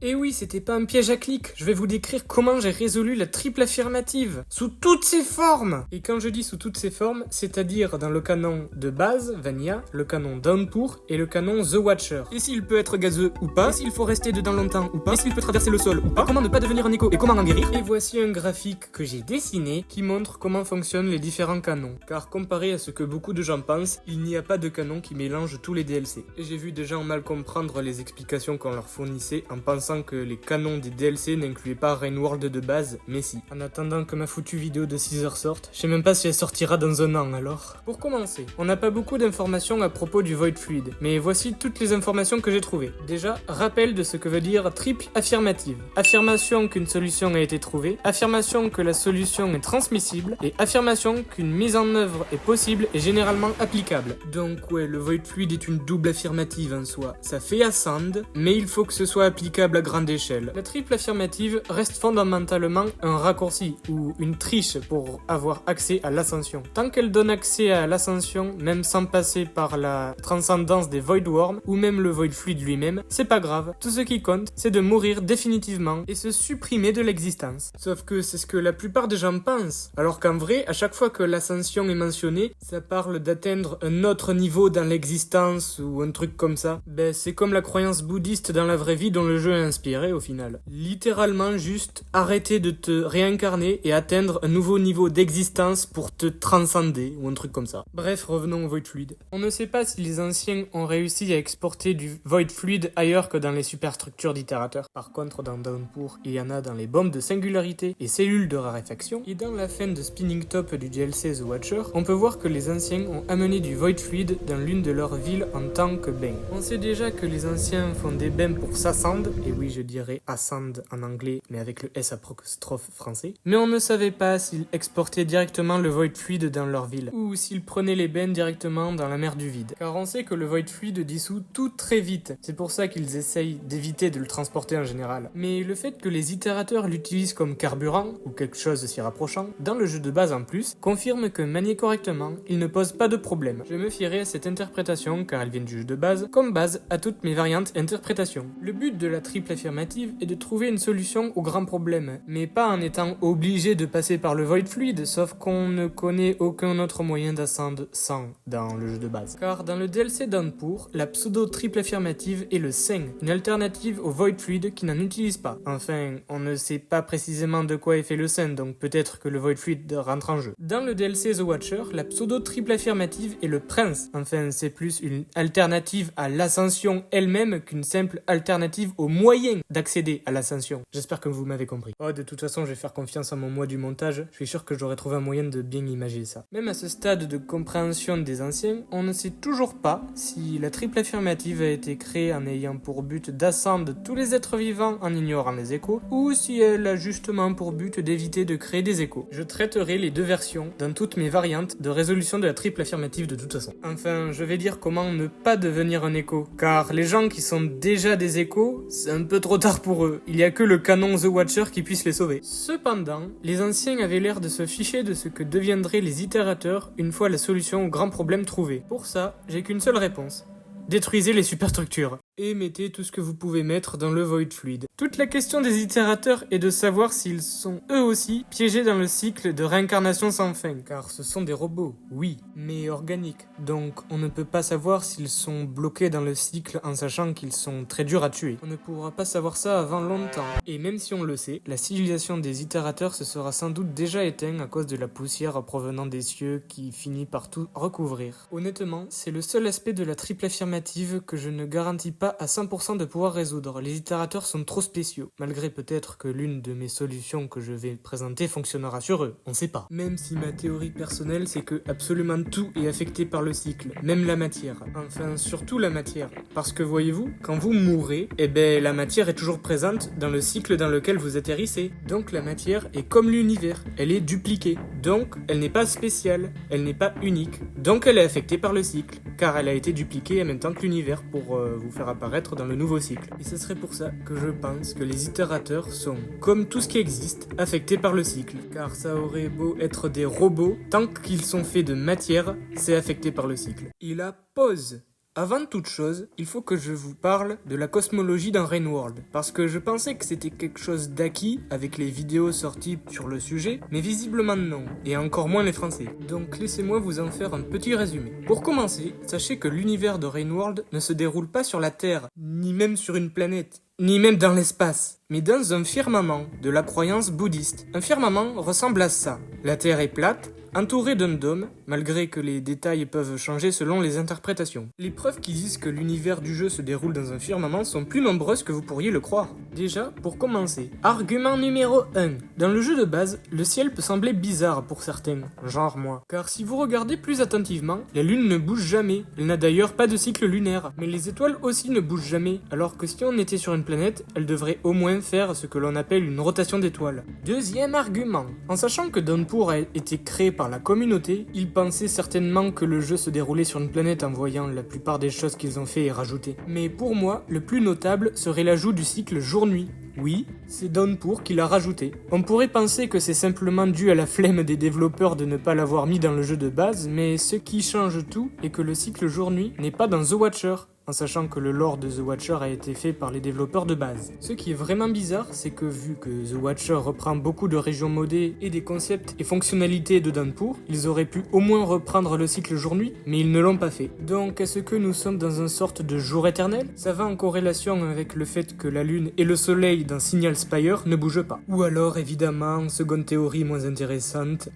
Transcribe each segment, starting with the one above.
Et oui, c'était pas un piège à clic, je vais vous décrire comment j'ai résolu la triple affirmative, sous toutes ses formes. Et quand je dis sous toutes ses formes, c'est-à-dire dans le canon de base, Vanilla, le canon Downpour et le canon The Watcher. Et s'il peut être gazeux ou pas, et s'il faut rester dedans longtemps ou pas, et s'il peut traverser le sol ou pas, comment ne pas devenir un écho et comment en guérir. Et voici un graphique que j'ai dessiné qui montre comment fonctionnent les différents canons. Car comparé à ce que beaucoup de gens pensent, il n'y a pas de canon qui mélange tous les DLC. Et j'ai vu des gens mal comprendre les explications qu'on leur fournissait en pensant que les canons des DLC n'incluaient pas Rainworld de base, mais si. En attendant que ma foutue vidéo de 6 heures sorte, je sais même pas si elle sortira dans un an alors. Pour commencer, on n'a pas beaucoup d'informations à propos du Void Fluid, mais voici toutes les informations que j'ai trouvées. Déjà, rappel de ce que veut dire triple affirmative. Affirmation qu'une solution a été trouvée, affirmation que la solution est transmissible, et affirmation qu'une mise en œuvre est possible et généralement applicable. Donc ouais, le Void Fluid est une double affirmative en soi. Ça fait Ascend, mais il faut que ce soit applicable à grande échelle. La triple affirmative reste fondamentalement un raccourci ou une triche pour avoir accès à l'ascension. Tant qu'elle donne accès à l'ascension, même sans passer par la transcendance des Void Worms ou même le Void Fluid lui-même, c'est pas grave. Tout ce qui compte, c'est de mourir définitivement et se supprimer de l'existence. Sauf que c'est ce que la plupart des gens pensent. Alors qu'en vrai, à chaque fois que l'ascension est mentionnée, ça parle d'atteindre un autre niveau dans l'existence ou un truc comme ça. Ben, c'est comme la croyance bouddhiste dans la vraie vie dont le jeu est inspiré au final. Littéralement juste arrêter de te réincarner et atteindre un nouveau niveau d'existence pour te transcender ou un truc comme ça. Bref, revenons au Void Fluid. On ne sait pas si les anciens ont réussi à exporter du Void Fluid ailleurs que dans les superstructures d'itérateurs. Par contre, dans Downpour, il y en a dans les bombes de singularité et cellules de raréfaction. Et dans la fin de Spinning Top du DLC The Watcher, on peut voir que les anciens ont amené du Void Fluid dans l'une de leurs villes en tant que bain. On sait déjà que les anciens font des bains pour s'ascendre, et oui, je dirais Ascend en anglais, mais avec le S apostrophe français. Mais on ne savait pas s'ils exportaient directement le Void Fluid dans leur ville, ou s'ils prenaient les bains directement dans la mer du vide. Car on sait que le Void Fluid dissout tout très vite, c'est pour ça qu'ils essayent d'éviter de le transporter en général. Mais le fait que les itérateurs l'utilisent comme carburant, ou quelque chose s'y rapprochant, dans le jeu de base en plus, confirme que manié correctement, il ne pose pas de problème. Je me fierai à cette interprétation car elle vient du jeu de base, comme base à toutes mes variantes interprétations. Le but de la triple affirmative est de trouver une solution au grand problème, mais pas en étant obligé de passer par le Void Fluid, sauf qu'on ne connaît aucun autre moyen d'ascendre sans dans le jeu de base. Car dans le DLC Downpour, la pseudo triple affirmative est le Seng, une alternative au Void Fluid qui n'en utilise pas. Enfin, on ne sait pas précisément de quoi est fait le Seng, donc peut-être que le Void Fluid rentre en jeu. Dans le DLC The Watcher, la pseudo triple affirmative est le Prince. Enfin, c'est plus une alternative à l'ascension elle-même qu'une simple alternative au moyen d'accéder à l'ascension. J'espère que vous m'avez compris. Oh, de toute façon, je vais faire confiance à mon moi du montage. Je suis sûr que j'aurai trouvé un moyen de bien imaginer ça. Même à ce stade de compréhension des anciens, on ne sait toujours pas si la triple affirmative a été créée en ayant pour but d'ascendre tous les êtres vivants en ignorant les échos, ou si elle a justement pour but d'éviter de créer des échos. Je traiterai les deux versions dans toutes mes variantes de résolution de la triple affirmative de toute façon. Enfin, je vais dire comment ne pas devenir un écho, car les gens qui sont déjà des échos, c'est un peu trop tard pour eux. Il y a que le canon The Watcher qui puisse les sauver. Cependant, les anciens avaient l'air de se ficher de ce que deviendraient les itérateurs une fois la solution au grand problème trouvée. Pour ça, j'ai qu'une seule réponse. Détruisez les superstructures. Et mettez tout ce que vous pouvez mettre dans le Void Fluid. Toute la question des itérateurs est de savoir s'ils sont eux aussi piégés dans le cycle de réincarnation sans fin. Car ce sont des robots, oui, mais organiques. Donc on ne peut pas savoir s'ils sont bloqués dans le cycle en sachant qu'ils sont très durs à tuer. On ne pourra pas savoir ça avant longtemps. Et même si on le sait, la civilisation des itérateurs se sera sans doute déjà éteinte à cause de la poussière provenant des cieux qui finit par tout recouvrir. Honnêtement, c'est le seul aspect de la triple affirmative que je ne garantis pas à 100% de pouvoir résoudre. Les itérateurs sont trop spéciaux, malgré peut-être que l'une de mes solutions que je vais présenter fonctionnera sur eux, on sait pas. Même si ma théorie personnelle c'est que absolument tout est affecté par le cycle, même la matière. Enfin, surtout la matière. Parce que voyez-vous, quand vous mourrez, eh ben la matière est toujours présente dans le cycle dans lequel vous atterrissez. Donc la matière est comme l'univers, elle est dupliquée. Donc elle n'est pas spéciale, elle n'est pas unique. Donc elle est affectée par le cycle, car elle a été dupliquée en même temps que l'univers pour vous faire apparaître dans le nouveau cycle. Et ce serait pour ça que je pense que les itérateurs sont, comme tout ce qui existe, affectés par le cycle. Car ça aurait beau être des robots, tant qu'ils sont faits de matière, c'est affecté par le cycle. Et la pause Avant toute chose, il faut que je vous parle de la cosmologie dans Rainworld, parce que je pensais que c'était quelque chose d'acquis avec les vidéos sorties sur le sujet, mais visiblement non, et encore moins les Français. Donc laissez-moi vous en faire un petit résumé. Pour commencer, sachez que l'univers de Rainworld ne se déroule pas sur la Terre, ni même sur une planète, ni même dans l'espace, mais dans un firmament de la croyance bouddhiste. Un firmament ressemble à ça. La Terre est plate, entourée d'un dôme, malgré que les détails peuvent changer selon les interprétations. Les preuves qui disent que l'univers du jeu se déroule dans un firmament sont plus nombreuses que vous pourriez le croire. Déjà, pour commencer, argument numéro 1. Dans le jeu de base, le ciel peut sembler bizarre pour certains, genre moi. Car si vous regardez plus attentivement, la lune ne bouge jamais, elle n'a d'ailleurs pas de cycle lunaire. Mais les étoiles aussi ne bougent jamais, alors que si on était sur une planète, elle devrait au moins faire ce que l'on appelle une rotation d'étoiles. Deuxième argument. En sachant que Downpour a été créé par la communauté, ils pensaient certainement que le jeu se déroulait sur une planète en voyant la plupart des choses qu'ils ont fait et rajoutées. Mais pour moi, le plus notable serait l'ajout du cycle jour-nuit. Oui, c'est Downpour qui l'a rajouté. On pourrait penser que c'est simplement dû à la flemme des développeurs de ne pas l'avoir mis dans le jeu de base, mais ce qui change tout est que le cycle jour-nuit n'est pas dans The Watcher, en sachant que le lore de The Watcher a été fait par les développeurs de base. Ce qui est vraiment bizarre, c'est que vu que The Watcher reprend beaucoup de régions modées et des concepts et fonctionnalités de Downpour, ils auraient pu au moins reprendre le cycle jour-nuit, mais ils ne l'ont pas fait. Donc est-ce que nous sommes dans une sorte de jour éternel? Ça va en corrélation avec le fait que la lune et le soleil dans Signal Spire ne bougent pas. Ou alors évidemment, seconde théorie moins intéressante,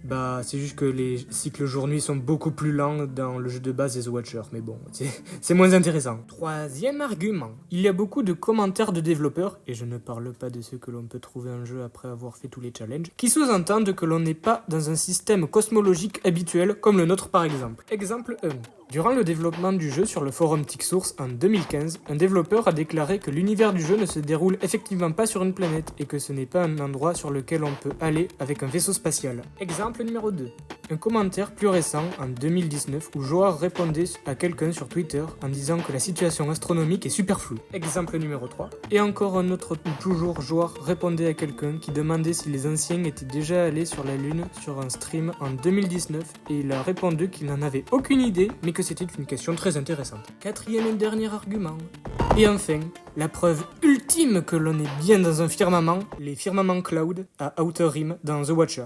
c'est juste que les cycles jour-nuit sont beaucoup plus lents dans le jeu de base des The Watcher, mais bon, c'est moins intéressant. Troisième argument. Il y a beaucoup de commentaires de développeurs, et je ne parle pas de ceux que l'on peut trouver en jeu après avoir fait tous les challenges, qui sous-entendent que l'on n'est pas dans un système cosmologique habituel comme le nôtre par exemple. Exemple 1. Durant le développement du jeu sur le forum TicSource en 2015, un développeur a déclaré que l'univers du jeu ne se déroule effectivement pas sur une planète et que ce n'est pas un endroit sur lequel on peut aller avec un vaisseau spatial. Exemple numéro 2. Un commentaire plus récent, en 2019, où Joar répondait à quelqu'un sur Twitter en disant que la situation astronomique est super floue. Exemple numéro 3. Et encore un autre où toujours Joar répondait à quelqu'un qui demandait si les anciens étaient déjà allés sur la Lune sur un stream en 2019 et il a répondu qu'il n'en avait aucune idée mais que c'était une question très intéressante. Quatrième et dernier argument. Et enfin, la preuve ultime que l'on est bien dans un firmament, les firmaments cloud à Outer Rim dans The Watcher.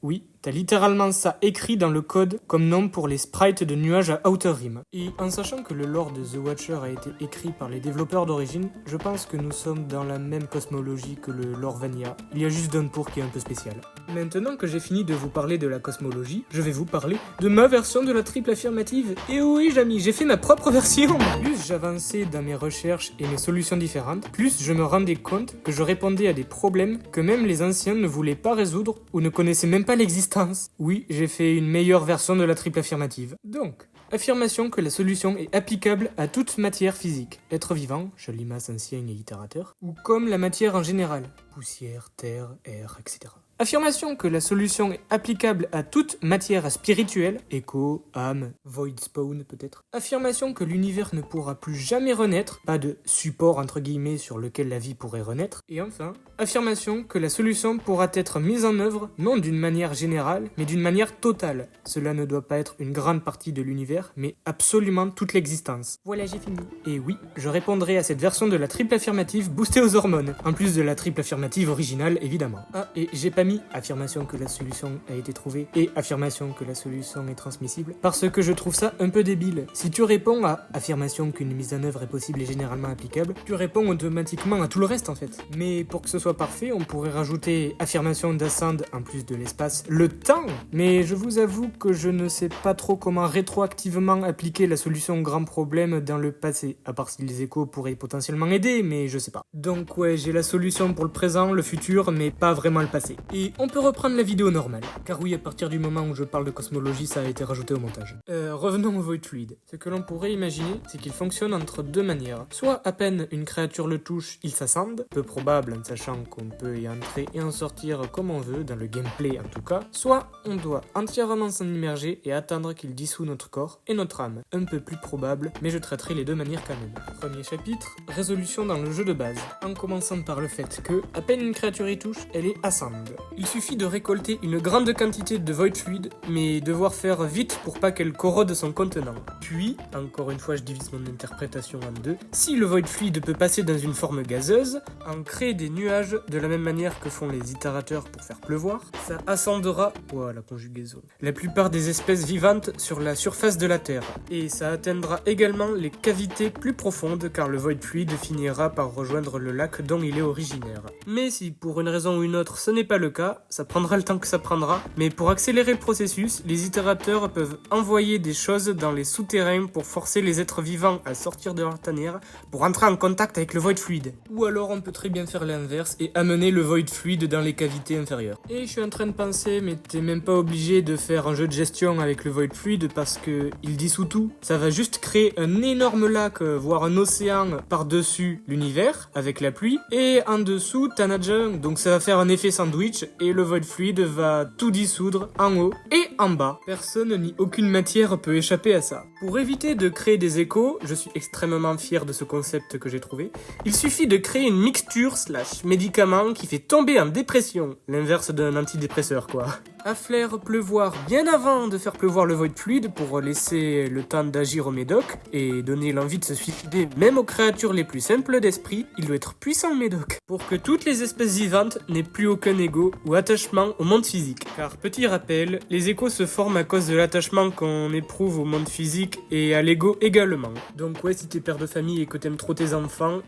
Oui, t'as littéralement ça écrit dans le code comme nom pour les sprites de nuages à Outer Rim. Et en sachant que le lore de The Watcher a été écrit par les développeurs d'origine, je pense que nous sommes dans la même cosmologie que le lore Vanilla. Il y a juste Downpour qui est un peu spécial. Maintenant que j'ai fini de vous parler de la cosmologie, je vais vous parler de ma version de la triple affirmative. Et oui, Jamy, j'ai fait ma propre version. Plus j'avançais dans mes recherches et mes solutions différentes, plus je me rendais compte que je répondais à des problèmes que même les anciens ne voulaient pas résoudre ou ne connaissaient même pas l'existence. Oui, j'ai fait une meilleure version de la triple affirmative. Donc, affirmation que la solution est applicable à toute matière physique, être vivant, limace ancien et itérateur, ou comme la matière en général, poussière, terre, air, etc. Affirmation que la solution est applicable à toute matière spirituelle, écho, âme, void spawn peut-être. Affirmation que l'univers ne pourra plus jamais renaître, pas de support entre guillemets sur lequel la vie pourrait renaître. Et enfin, affirmation que la solution pourra être mise en œuvre non d'une manière générale, mais d'une manière totale. Cela ne doit pas être une grande partie de l'univers, mais absolument toute l'existence. Voilà, j'ai fini. Et oui, je répondrai à cette version de la triple affirmative boostée aux hormones, en plus de la triple affirmative originale évidemment. Ah, et j'ai pas mis affirmation que la solution a été trouvée et affirmation que la solution est transmissible parce que je trouve ça un peu débile. Si tu réponds à affirmation qu'une mise en œuvre est possible et généralement applicable, tu réponds automatiquement à tout le reste en fait. Mais pour que ce soit parfait, on pourrait rajouter affirmation d'Ascend en plus de l'espace, le temps. Mais je vous avoue que je ne sais pas trop comment rétroactivement appliquer la solution grand problème dans le passé, à part si les échos pourraient potentiellement aider, mais je sais pas. Donc ouais, j'ai la solution pour le présent, le futur, mais pas vraiment le passé. Et on peut reprendre la vidéo normale, car oui, à partir du moment où je parle de cosmologie, ça a été rajouté au montage. Revenons au Void Fluid. Ce que l'on pourrait imaginer, c'est qu'il fonctionne entre deux manières. Soit à peine une créature le touche, il s'accende, peu probable en sachant qu'on peut y entrer et en sortir comme on veut, dans le gameplay en tout cas. Soit on doit entièrement s'en immerger et attendre qu'il dissout notre corps et notre âme. Un peu plus probable, mais je traiterai les deux manières quand même. Premier chapitre, résolution dans le jeu de base. En commençant par le fait que, à peine une créature y touche, elle est ascend. Il suffit de récolter une grande quantité de void fluid, mais devoir faire vite pour pas qu'elle corrode son contenant. Puis, encore une fois je divise mon interprétation en deux, si le void fluid peut passer dans une forme gazeuse, en créer des nuages de la même manière que font les itérateurs pour faire pleuvoir, ça ascendra, la conjugaison, la plupart des espèces vivantes sur la surface de la Terre. Et ça atteindra également les cavités plus profondes car le void fluid finira par rejoindre le lac dont il est originaire. Mais si pour une raison ou une autre ce n'est pas le cas, ça prendra le temps que ça prendra, mais pour accélérer le processus, les itérateurs peuvent envoyer des choses dans les souterrains pour forcer les êtres vivants à sortir de leur tanière pour entrer en contact avec le void fluid. Ou alors on peut très bien faire l'inverse et amener le void fluid dans les cavités inférieures. Et je suis en train de penser, mais t'es même pas obligé de faire un jeu de gestion avec le void fluid parce que il dissout tout. Ça va juste créer un énorme lac, voire un océan par-dessus l'univers avec la pluie, et en dessous t'en as déjà un. Donc ça va faire un effet sandwich et le void fluid va tout dissoudre en haut et en bas. Personne ni aucune matière peut échapper à ça. Pour éviter de créer des échos, je suis extrêmement fier de ce concept que j'ai trouvé, il suffit de créer une mixture / médicament qui fait tomber en dépression, l'inverse d'un antidépresseur quoi. À faire pleuvoir bien avant de faire pleuvoir le void fluid pour laisser le temps d'agir au médoc et donner l'envie de se suicider même aux créatures les plus simples d'esprit, il doit être puissant le médoc. Pour que toutes les espèces vivantes n'aient plus aucun ego ou attachement au monde physique. Car petit rappel, les échos se forment à cause de l'attachement qu'on éprouve au monde physique et à l'ego également. Donc ouais, si t'es père de famille et que t'aimes trop tes enfants,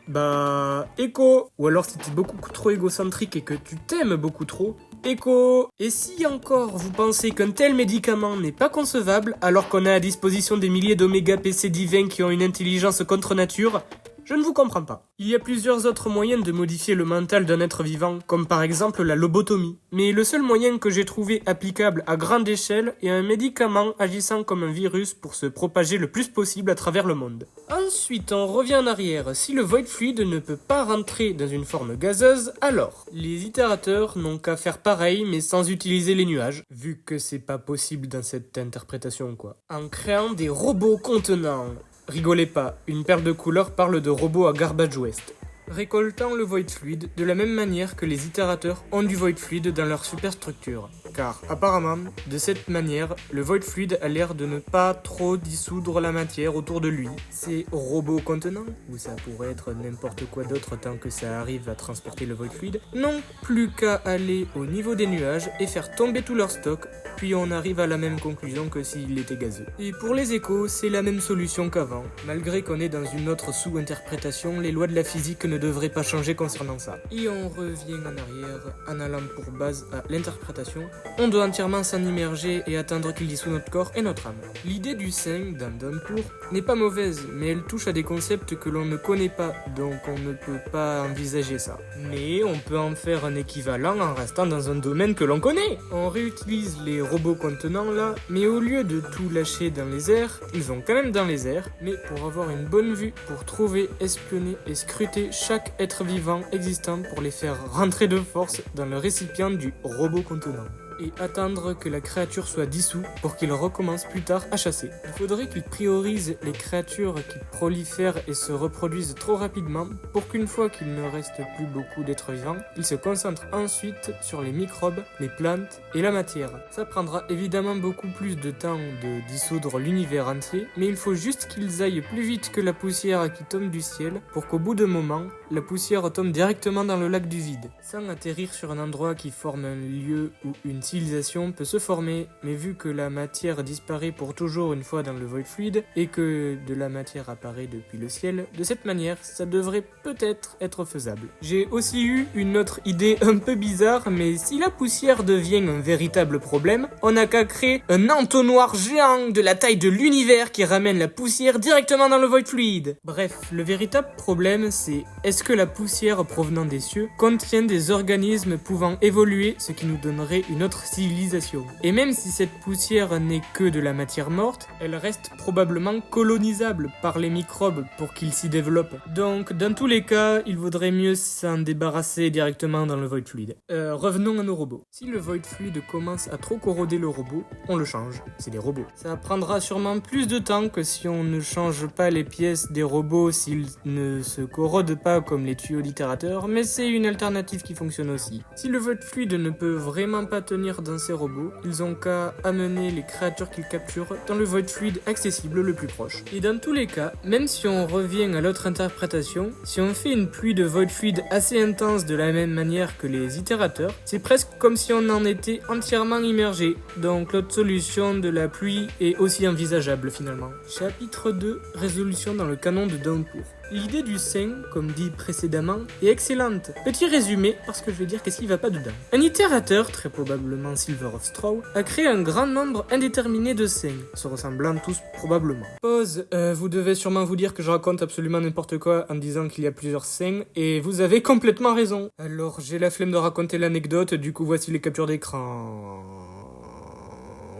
écho. Ou alors si t'es beaucoup trop égocentrique et que tu t'aimes beaucoup trop, écho. Et si encore vous pensez qu'un tel médicament n'est pas concevable alors qu'on a à disposition des milliers d'oméga PC divins qui ont une intelligence contre nature, je ne vous comprends pas. Il y a plusieurs autres moyens de modifier le mental d'un être vivant, comme par exemple la lobotomie. Mais le seul moyen que j'ai trouvé applicable à grande échelle est un médicament agissant comme un virus pour se propager le plus possible à travers le monde. Ensuite, on revient en arrière. Si le void fluid ne peut pas rentrer dans une forme gazeuse, alors les itérateurs n'ont qu'à faire pareil mais sans utiliser les nuages, vu que c'est pas possible dans cette interprétation quoi. En créant des robots contenants. Rigolez pas, une perle de couleur parle de robots à garbage waste. Récoltant le void fluid de la même manière que les itérateurs ont du void fluid dans leur superstructure. Car apparemment, de cette manière, le void fluid a l'air de ne pas trop dissoudre la matière autour de lui. Ces robots contenants, ou ça pourrait être n'importe quoi d'autre tant que ça arrive à transporter le void fluid, n'ont plus qu'à aller au niveau des nuages et faire tomber tout leur stock, puis on arrive à la même conclusion que s'il était gazeux. Et pour les échos, c'est la même solution qu'avant. Malgré qu'on est dans une autre sous-interprétation, les lois de la physique ne devraient pas changer concernant ça. Et on revient en arrière, en allant pour base à l'interprétation. On doit entièrement s'en immerger et attendre qu'il dissout notre corps et notre âme. L'idée du sein, dans Downpour, n'est pas mauvaise, mais elle touche à des concepts que l'on ne connaît pas, donc on ne peut pas envisager ça. Mais on peut en faire un équivalent en restant dans un domaine que l'on connaît. On réutilise les robots contenants là, mais au lieu de tout lâcher dans les airs, ils vont quand même dans les airs, mais pour avoir une bonne vue, pour trouver, espionner et scruter chaque être vivant existant pour les faire rentrer de force dans le récipient du robot contenant. Et attendre que la créature soit dissoute pour qu'il recommence plus tard à chasser. Il faudrait qu'il priorise les créatures qui prolifèrent et se reproduisent trop rapidement pour qu'une fois qu'il ne reste plus beaucoup d'êtres vivants, il se concentre ensuite sur les microbes, les plantes et la matière. Ça prendra évidemment beaucoup plus de temps de dissoudre l'univers entier, mais il faut juste qu'ils aillent plus vite que la poussière qui tombe du ciel pour qu'au bout d'un moment, la poussière tombe directement dans le lac du vide, sans atterrir sur un endroit qui forme un lieu où une civilisation peut se former, mais vu que la matière disparaît pour toujours une fois dans le void fluid et que de la matière apparaît depuis le ciel, de cette manière, ça devrait peut-être être faisable. J'ai aussi eu une autre idée un peu bizarre, mais si la poussière devient un véritable problème, on n'a qu'à créer un entonnoir géant de la taille de l'univers qui ramène la poussière directement dans le void fluid. Bref, le véritable problème c'est est-ce que la poussière provenant des cieux contient des organismes pouvant évoluer, ce qui nous donnerait une autre civilisation. Et même si cette poussière n'est que de la matière morte, elle reste probablement colonisable par les microbes pour qu'ils s'y développent. Donc dans tous les cas, il vaudrait mieux s'en débarrasser directement dans le void fluid. Revenons à nos robots. Si le void fluid commence à trop corroder le robot, on le change. C'est des robots. Ça prendra sûrement plus de temps que si on ne change pas les pièces des robots s'ils ne se corrodent pas comme les tuyaux d'itérateur, mais c'est une alternative qui fonctionne aussi. Si le void fluide ne peut vraiment pas tenir dans ces robots, ils ont qu'à amener les créatures qu'ils capturent dans le void fluide accessible le plus proche. Et dans tous les cas, même si on revient à l'autre interprétation, si on fait une pluie de void fluide assez intense de la même manière que les itérateurs, c'est presque comme si on en était entièrement immergé, donc l'autre solution de la pluie est aussi envisageable finalement. Chapitre 2, résolution dans le canon de Downpour. L'idée du sein, comme dit précédemment, est excellente. Petit résumé, parce que je vais dire qu'est-ce qui va pas dedans. Un itérateur, très probablement Silver of Straw, a créé un grand nombre indéterminé de seins, se ressemblant tous probablement. Pause, vous devez sûrement vous dire que je raconte absolument n'importe quoi en disant qu'il y a plusieurs seins, et vous avez complètement raison. Alors j'ai la flemme de raconter l'anecdote, du coup voici les captures d'écran.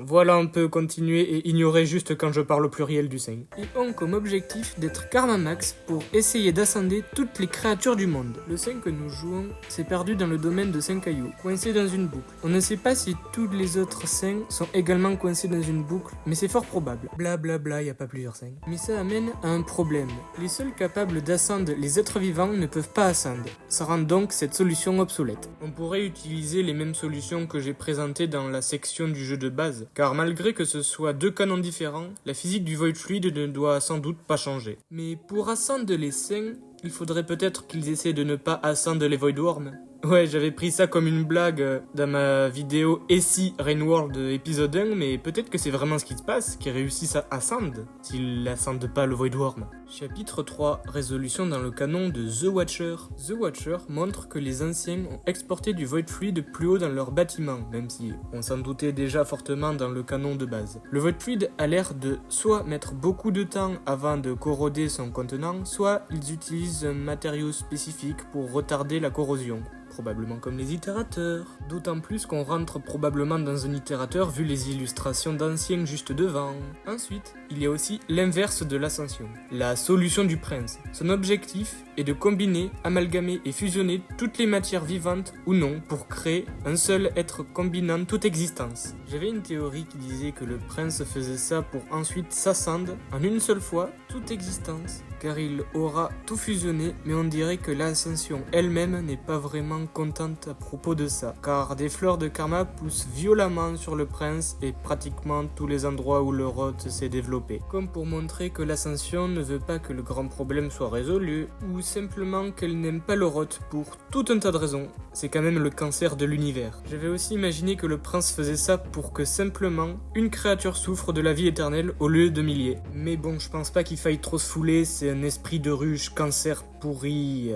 Voilà, on peut continuer et ignorer juste quand je parle au pluriel du sein. Ils ont comme objectif d'être Karma Max pour essayer d'ascender toutes les créatures du monde. Le sein que nous jouons s'est perdu dans le domaine de 5 cailloux, coincé dans une boucle. On ne sait pas si tous les autres seins sont également coincés dans une boucle, mais c'est fort probable. Blablabla, y a pas plusieurs seins. Mais ça amène à un problème. Les seuls capables d'ascendre les êtres vivants ne peuvent pas ascendre. Ça rend donc cette solution obsolète. On pourrait utiliser les mêmes solutions que j'ai présentées dans la section du jeu de base, car malgré que ce soit deux canons différents, la physique du void fluide ne doit sans doute pas changer. Mais pour ascendre les seins, il faudrait peut-être qu'ils essaient de ne pas ascendre les void worms. Ouais, j'avais pris ça comme une blague dans ma vidéo « Et si Rainworld épisode 1 », mais peut-être que c'est vraiment ce qui se passe, qu'ils réussissent à ascendre, s'ils n'ascendent pas le Void Worm. Chapitre 3, résolution dans le canon de The Watcher. The Watcher montre que les anciens ont exporté du Void Fluid plus haut dans leur bâtiment, même si on s'en doutait déjà fortement dans le canon de base. Le Void Fluid a l'air de soit mettre beaucoup de temps avant de corroder son contenant, soit ils utilisent un matériau spécifique pour retarder la corrosion. Probablement comme les itérateurs. D'autant plus qu'on rentre probablement dans un itérateur vu les illustrations d'anciens juste devant. Ensuite, il y a aussi l'inverse de l'ascension, la solution du prince. Son objectif est de combiner, amalgamer et fusionner toutes les matières vivantes ou non pour créer un seul être combinant toute existence. J'avais une théorie qui disait que le prince faisait ça pour ensuite s'ascendre en une seule fois toute existence, car il aura tout fusionné, mais on dirait que l'ascension elle-même n'est pas vraiment contente à propos de ça, car des fleurs de karma poussent violemment sur le prince et pratiquement tous les endroits où le rot s'est développé, comme pour montrer que l'ascension ne veut pas que le grand problème soit résolu, ou simplement qu'elle n'aime pas le rot pour tout un tas de raisons. C'est quand même le cancer de l'univers. J'avais aussi imaginé que le prince faisait ça pour que simplement une créature souffre de la vie éternelle au lieu de milliers. Mais bon, je pense pas qu'il faille trop se fouler, c'est un esprit de ruche, cancer pourri...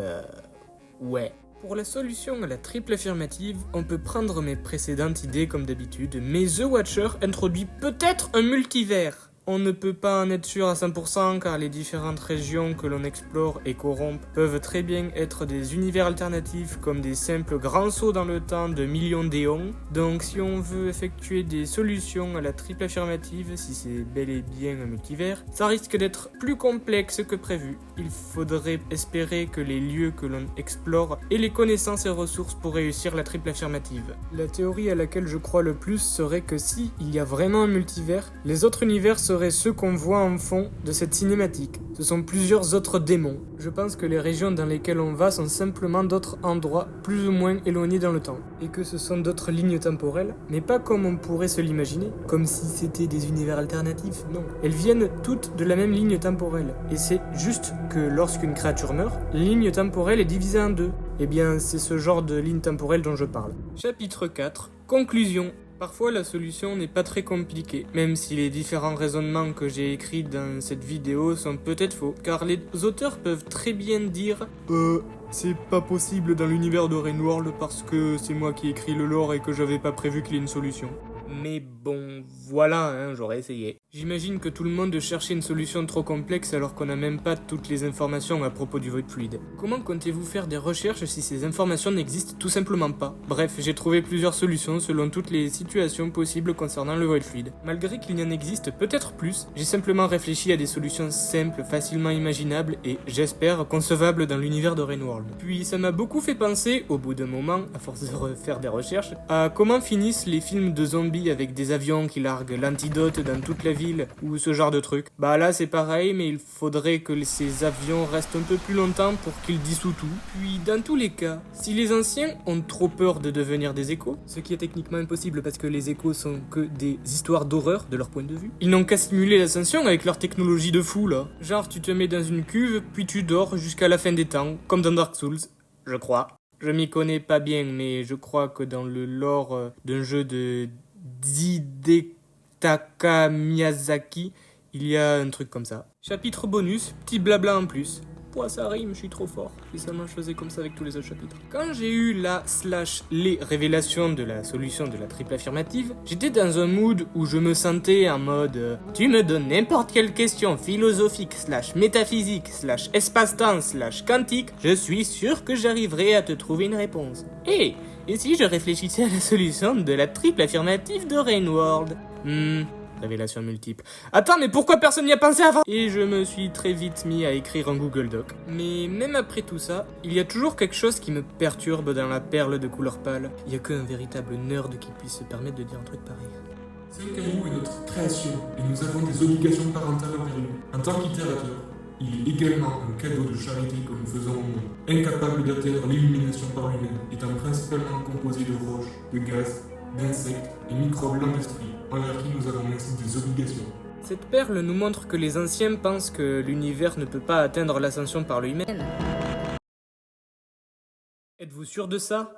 Ouais. Pour la solution à la triple affirmative, on peut prendre mes précédentes idées comme d'habitude, mais The Watcher introduit peut-être un multivers. On ne peut pas en être sûr à 100% car les différentes régions que l'on explore et corrompt peuvent très bien être des univers alternatifs comme des simples grands sauts dans le temps de millions d'éons. Donc si on veut effectuer des solutions à la triple affirmative, si c'est bel et bien un multivers, ça risque d'être plus complexe que prévu. Il faudrait espérer que les lieux que l'on explore aient les connaissances et ressources pour réussir la triple affirmative. La théorie à laquelle je crois le plus serait que si il y a vraiment un multivers, les autres univers seraient ceux qu'on voit en fond de cette cinématique. Ce sont plusieurs autres démons. Je pense que les régions dans lesquelles on va sont simplement d'autres endroits plus ou moins éloignés dans le temps. Et que ce sont d'autres lignes temporelles, mais pas comme on pourrait se l'imaginer, comme si c'était des univers alternatifs, non. Elles viennent toutes de la même ligne temporelle. Et c'est juste que lorsqu'une créature meurt, la ligne temporelle est divisée en deux. Eh bien, c'est ce genre de ligne temporelle dont je parle. Chapitre 4. Conclusion. Parfois la solution n'est pas très compliquée, même si les différents raisonnements que j'ai écrits dans cette vidéo sont peut-être faux, car les auteurs peuvent très bien dire c'est pas possible dans l'univers de Rainworld parce que c'est moi qui ai écrit le lore et que j'avais pas prévu qu'il y ait une solution. Mais bon, voilà, j'aurais essayé. J'imagine que tout le monde cherchait une solution trop complexe alors qu'on n'a même pas toutes les informations à propos du Void Fluid. Comment comptez-vous faire des recherches si ces informations n'existent tout simplement pas? Bref, j'ai trouvé plusieurs solutions selon toutes les situations possibles concernant le Void Fluid. Malgré qu'il y en existe peut-être plus, j'ai simplement réfléchi à des solutions simples, facilement imaginables et, j'espère, concevables dans l'univers de Rainworld. Puis ça m'a beaucoup fait penser, au bout d'un moment, à force de refaire des recherches, à comment finissent les films de zombies avec des avions qui larguent l'antidote dans toute la ville villes ou ce genre de trucs. Bah là c'est pareil, mais il faudrait que ces avions restent un peu plus longtemps pour qu'ils dissouent tout. Puis dans tous les cas, si les anciens ont trop peur de devenir des échos, ce qui est techniquement impossible parce que les échos sont que des histoires d'horreur de leur point de vue, ils n'ont qu'à simuler l'ascension avec leur technologie de fou là. Genre tu te mets dans une cuve, puis tu dors jusqu'à la fin des temps, comme dans Dark Souls, je crois. Je m'y connais pas bien, mais je crois que dans le lore d'un jeu de Hidetaka Miyazaki, il y a un truc comme ça. Chapitre bonus, petit blabla en plus. Pouah, ça rime, je suis trop fort. Et seulement je faisais comme ça avec tous les autres chapitres. Quand j'ai eu les révélations de la solution de la triple affirmative, j'étais dans un mood où je me sentais en mode tu me donnes n'importe quelle question philosophique / métaphysique / espace-temps / quantique, je suis sûr que j'arriverai à te trouver une réponse. Et si je réfléchissais à la solution de la triple affirmative de Rainworld? Révélation multiple. Attends, mais pourquoi personne n'y a pensé avant? Et je me suis très vite mis à écrire un Google Doc. Mais même après tout ça, il y a toujours quelque chose qui me perturbe dans la perle de couleur pâle. Il y a qu'un véritable nerd qui puisse se permettre de dire un truc pareil. C'est un caillou est notre création, et nous avons des obligations parentales envers lui. En tant qu'itérateur, il est également un cadeau de charité que nous faisons au monde. Incapable d'atteindre l'illumination par lui-même, étant principalement composé de roches, de gaz, d'insectes et microbes lents d'esprit, envers qui nous avons ainsi des obligations. Cette perle nous montre que les anciens pensent que l'univers ne peut pas atteindre l'ascension par lui-même. Êtes-vous sûr de ça?